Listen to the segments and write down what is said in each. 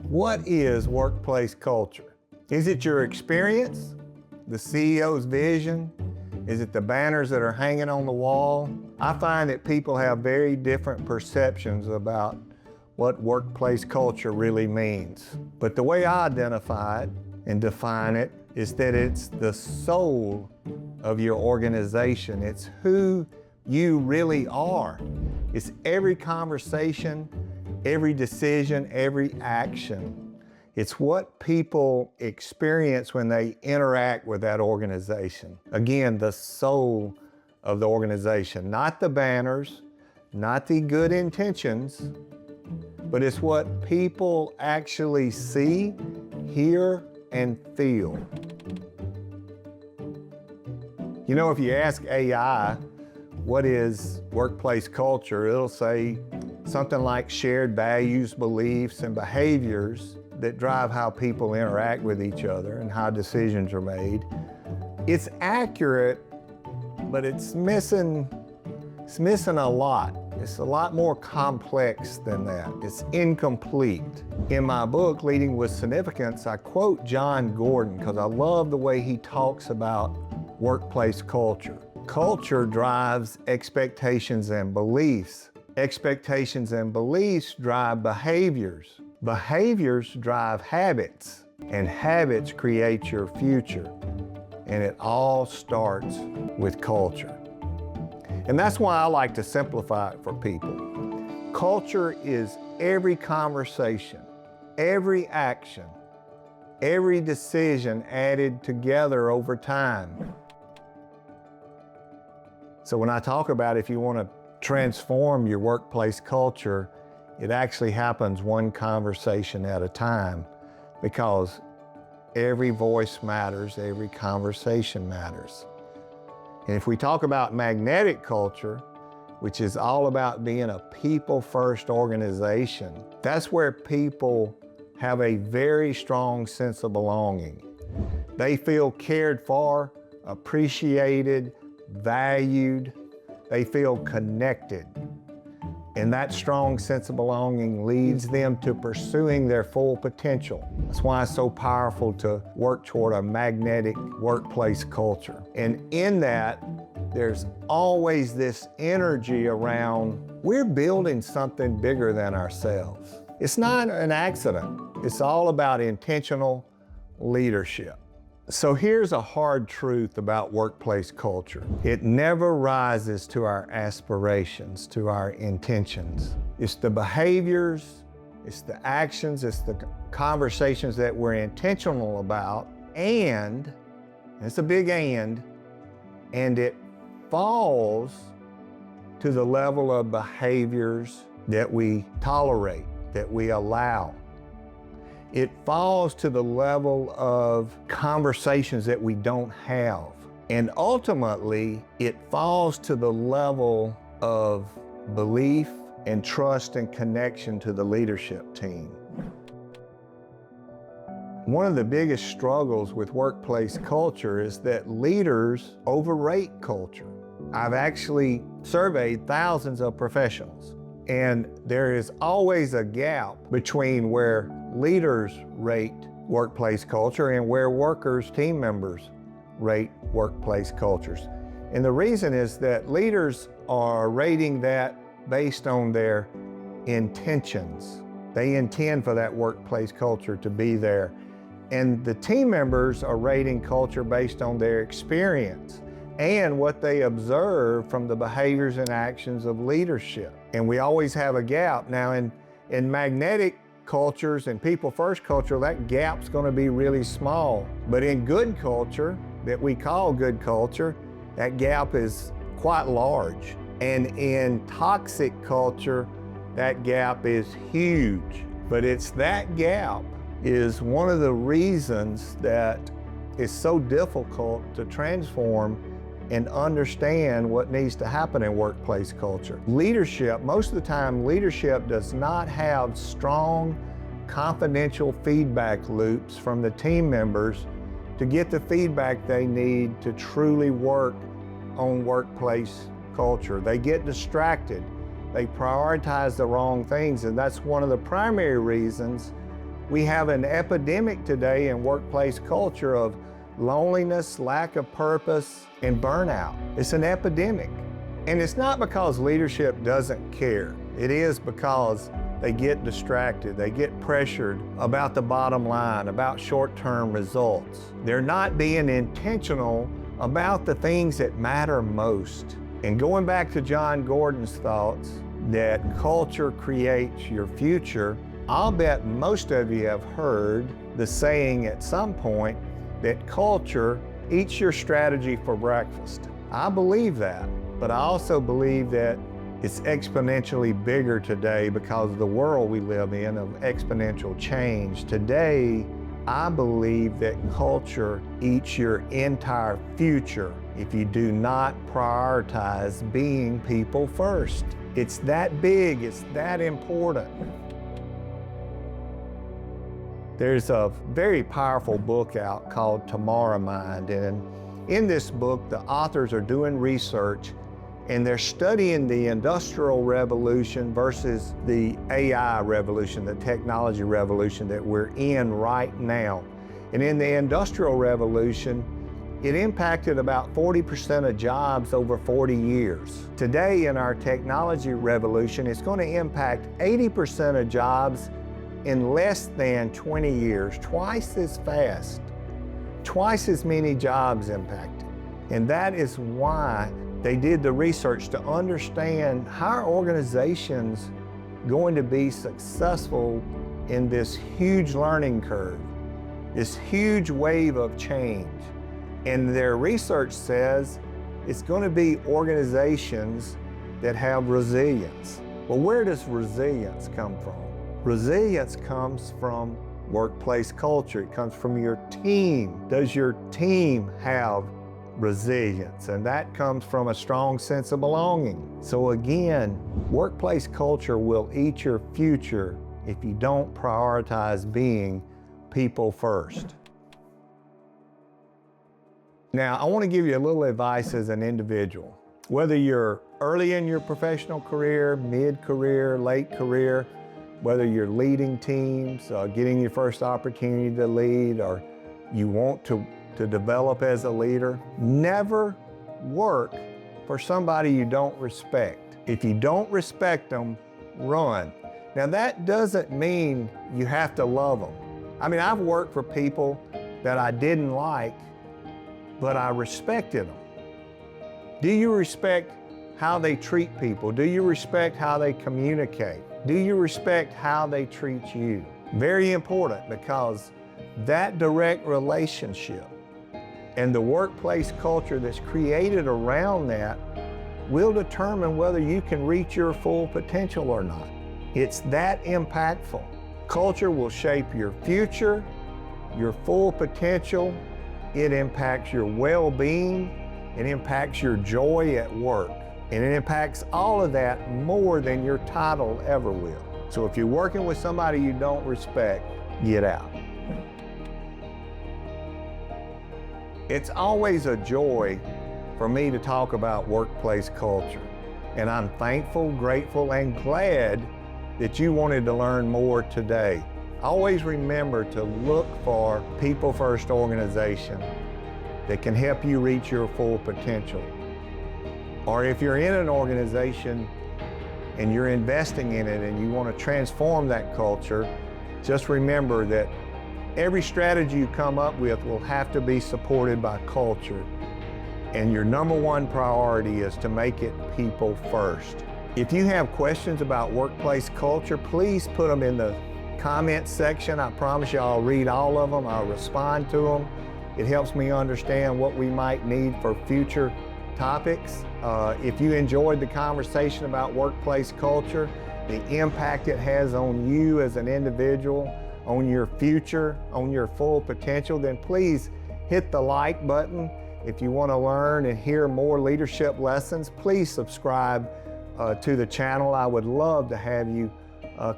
What is workplace culture? Is it your experience? The CEO's vision? Is it the banners that are hanging on the wall? I find that people have very different perceptions about what workplace culture really means. But the way I identify it and define it is that it's the soul of your organization. It's who you really are. It's every conversation, every decision, every action. It's what people experience when they interact with that organization. Again, the soul of the organization, not the banners, not the good intentions, but it's what people actually see, hear, and feel. You know, if you ask AI, what is workplace culture, it'll say something like shared values, beliefs, and behaviors that drive how people interact with each other and how decisions are made. It's accurate, but it's missing a lot. It's a lot more complex than that. It's incomplete. In my book, Leading with Significance, I quote John Gordon because I love the way he talks about workplace culture. Culture drives expectations and beliefs. Expectations and beliefs drive behaviors. Behaviors drive habits, and habits create your future. And it all starts with culture. And that's why I like to simplify it for people. Culture is every conversation, every action, every decision added together over time. So when I talk about if you want to transform your workplace culture, it actually happens one conversation at a time, because every voice matters, every conversation matters. And if we talk about magnetic culture, which is all about being a people-first organization, that's where people have a very strong sense of belonging. They feel cared for, appreciated, valued. They feel connected. And that strong sense of belonging leads them to pursuing their full potential. That's why it's so powerful to work toward a magnetic workplace culture. And in that, there's always this energy around, we're building something bigger than ourselves. It's not an accident. It's all about intentional leadership. So here's a hard truth about workplace culture. It never rises to our aspirations, to our intentions. It's the behaviors, it's the actions, it's the conversations that we're intentional about, and it's a big and it falls to the level of behaviors that we tolerate, that we allow. It falls to the level of conversations that we don't have. And ultimately, it falls to the level of belief and trust and connection to the leadership team. One of the biggest struggles with workplace culture is that leaders overrate culture. I've actually surveyed thousands of professionals, and there is always a gap between where leaders rate workplace culture and where workers, team members, rate workplace cultures. And the reason is that leaders are rating that based on their intentions. They intend for that workplace culture to be there. And the team members are rating culture based on their experience and what they observe from the behaviors and actions of leadership. And we always have a gap. Now in magnetic cultures and people-first culture, that gap's going to be really small. But in good culture, that we call good culture, that gap is quite large. And in toxic culture, that gap is huge. But it's that gap is one of the reasons that it's so difficult to transform and understand what needs to happen in workplace culture. Leadership, most of the time, leadership does not have strong, confidential feedback loops from the team members to get the feedback they need to truly work on workplace culture. They get distracted. They prioritize the wrong things, and that's one of the primary reasons We have an epidemic today in workplace culture of loneliness, lack of purpose, and burnout. It's an epidemic. And it's not because leadership doesn't care. It is because they get distracted, they get pressured about the bottom line, about short-term results. They're not being intentional about the things that matter most. And going back to John Gordon's thoughts that culture creates your future, I'll bet most of you have heard the saying at some point that culture eats your strategy for breakfast. I believe that, but I also believe that it's exponentially bigger today because of the world we live in of exponential change. Today, I believe that culture eats your entire future if you do not prioritize being people first. It's that big, it's that important. There's a very powerful book out called Tomorrow Mind, and in this book, the authors are doing research and they're studying the Industrial Revolution versus the AI revolution, the technology revolution that we're in right now. And in the Industrial Revolution, it impacted about 40% of jobs over 40 years. Today in our technology revolution, it's going to impact 80% of jobs in less than 20 years, twice as fast, twice as many jobs impacted. And that is why they did the research to understand how are organizations going to be successful in this huge learning curve, this huge wave of change. And their research says it's going to be organizations that have resilience. Well, where does resilience come from? Resilience comes from workplace culture. It comes from your team. Does your team have resilience? And that comes from a strong sense of belonging. So again, workplace culture will eat your future if you don't prioritize being people first. Now, I want to give you a little advice as an individual. Whether you're early in your professional career, mid-career, late career, whether you're leading teams, getting your first opportunity to lead, or you want to develop as a leader, never work for somebody you don't respect. If you don't respect them, run. Now that doesn't mean you have to love them. I mean, I've worked for people that I didn't like, but I respected them. Do you respect how they treat people? Do you respect how they communicate? Do you respect how they treat you? Very important, because that direct relationship and the workplace culture that's created around that will determine whether you can reach your full potential or not. It's that impactful. Culture will shape your future, your full potential. It impacts your well-being. It impacts your joy at work. And it impacts all of that more than your title ever will. So if you're working with somebody you don't respect, get out. It's always a joy for me to talk about workplace culture. And I'm thankful, grateful, and glad that you wanted to learn more today. Always remember to look for people-first organization that can help you reach your full potential. Or if you're in an organization and you're investing in it and you want to transform that culture, just remember that every strategy you come up with will have to be supported by culture. And your number one priority is to make it people first. If you have questions about workplace culture, please put them in the comment section. I promise you I'll read all of them. I'll respond to them. It helps me understand what we might need for future topics. If you enjoyed the conversation about workplace culture, the impact it has on you as an individual, on your future, on your full potential, then please hit the like button. If you want to learn and hear more leadership lessons, please subscribe to the channel. I would love to have you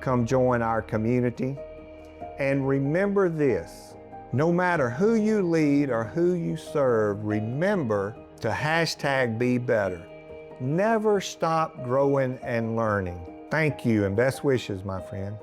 come join our community. And remember this, no matter who you lead or who you serve, remember to #BeBetter. Never stop growing and learning. Thank you and best wishes, my friend.